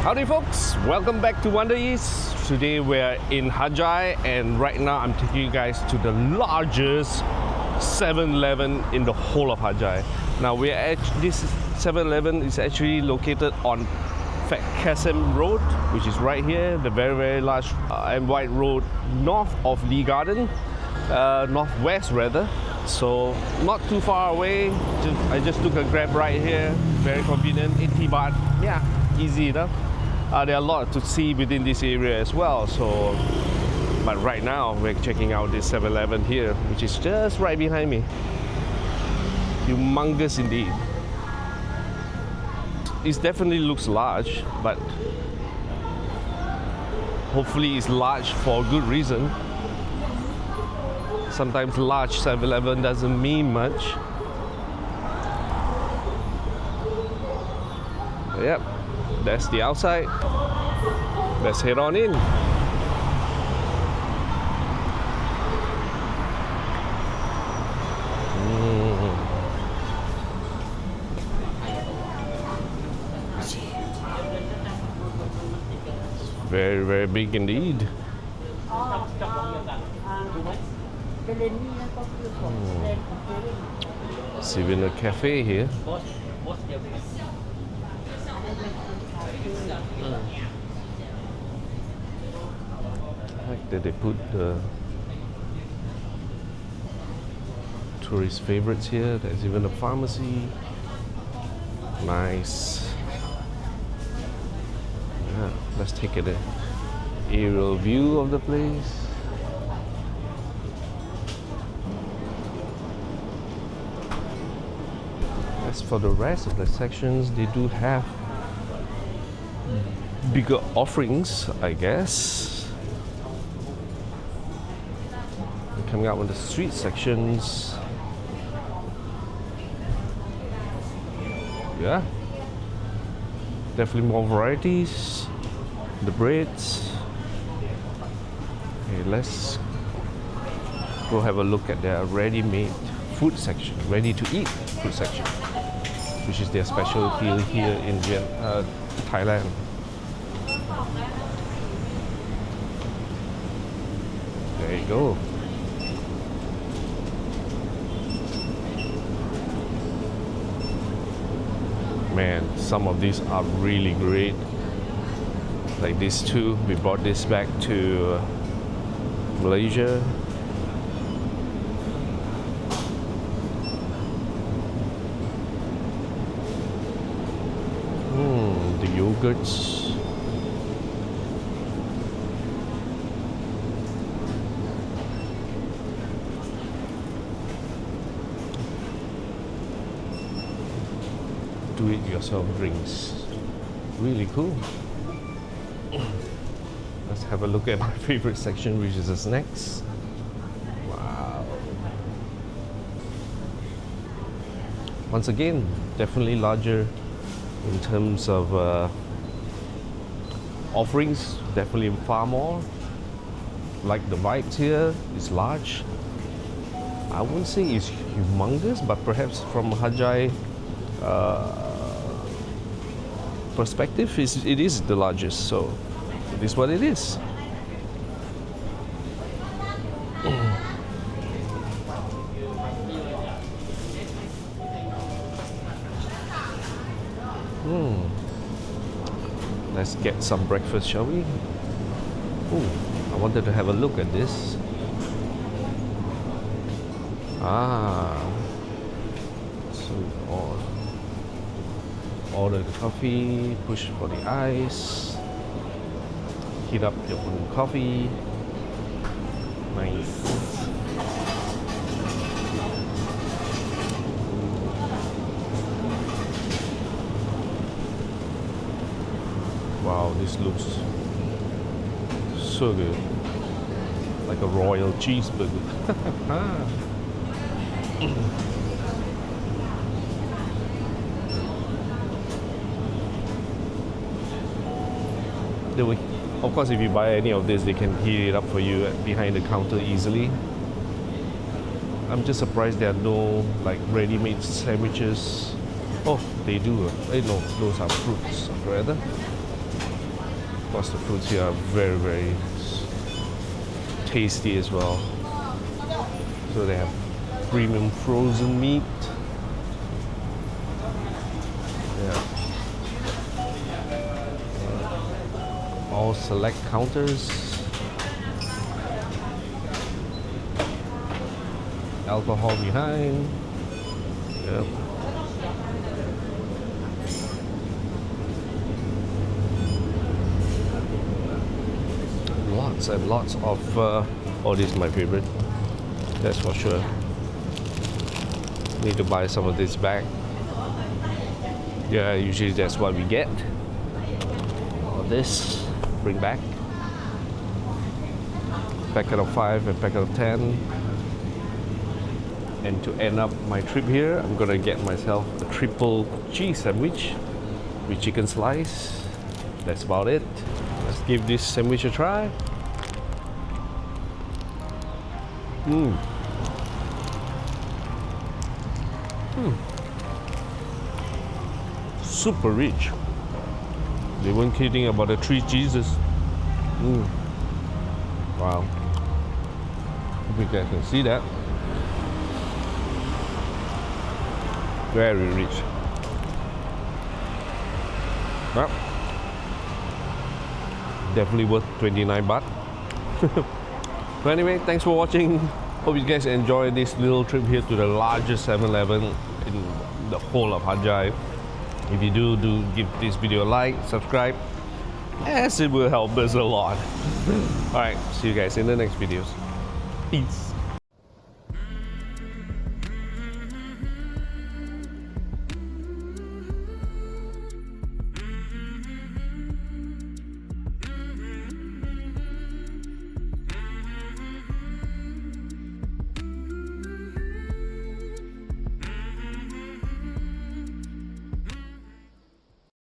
Howdy folks, welcome back to Wonder East. Today we're in Hat Yai and right now I'm taking you guys to the largest 7-Eleven in the whole of Hat Yai. Now this 7-Eleven is actually located on Phat Kasem Road, which is right here, the very large and wide road north of Lee Garden, northwest rather. So not too far away. I just took a grab right here, very convenient, 80 baht. Yeah, easy enough. There are a lot to see within this area as well. So, but right now we're checking out this 7-Eleven here, which is just right behind me. Humongous indeed. It definitely looks large, but hopefully it's large for a good reason. Sometimes large 7-Eleven doesn't mean much. Yep, that's the outside. Let's head on in. Very big indeed. It's even a cafe here. I like that they put the tourist favorites here. There's even a pharmacy. Nice. Yeah, let's take an aerial view of the place. As for the rest of the sections, they do have bigger offerings, I guess. Coming out with the street sections. Yeah, definitely more varieties. The breads. Okay, let's go have a look at their ready-made food section, ready-to-eat food section, which is their specialty here in Thailand. There you go. Man, some of these are really great. Like this too. We brought this back to Malaysia. The yogurts. Do-it-yourself drinks. Really cool. Let's have a look at my favorite section, which is the snacks. Wow. Once again, definitely larger in terms of offerings, definitely far more. Like the vibes here, it's large. I wouldn't say it's humongous, but perhaps from Hat Yai perspective, it is the largest, so it is what it is. Let's get some breakfast, shall we? I wanted to have a look at this. So order the coffee, push for the ice, heat up your own coffee. Nice. Wow, this looks so good. Like a royal cheeseburger. Of course, if you buy any of this, they can heat it up for you behind the counter easily. I'm just surprised there are no like ready-made sandwiches. Oh, they do. No, those are fruits rather. course, the foods here are very, very tasty as well. So they have premium frozen meat. Yeah. All select counters. Alcohol behind. Yep. Lots and lots of oh, this is my favorite, that's for sure. Need to buy some of this back. Yeah, usually that's what we get. All this, bring back. Packet of 5 and packet of 10. And to end up my trip here, I'm gonna get myself a triple cheese sandwich with chicken slice. That's about it. Let's give this sandwich a try. Super rich. They weren't kidding about the 3 cheeses. Wow. Hope you guys can see that. Very rich. Well, definitely worth 29 baht. But anyway, thanks for watching. Hope you guys enjoyed this little trip here to the largest 7-Eleven in the whole of Hat Yai. If you do give this video a like, subscribe, as it will help us a lot. Alright, see you guys in the next videos. Peace.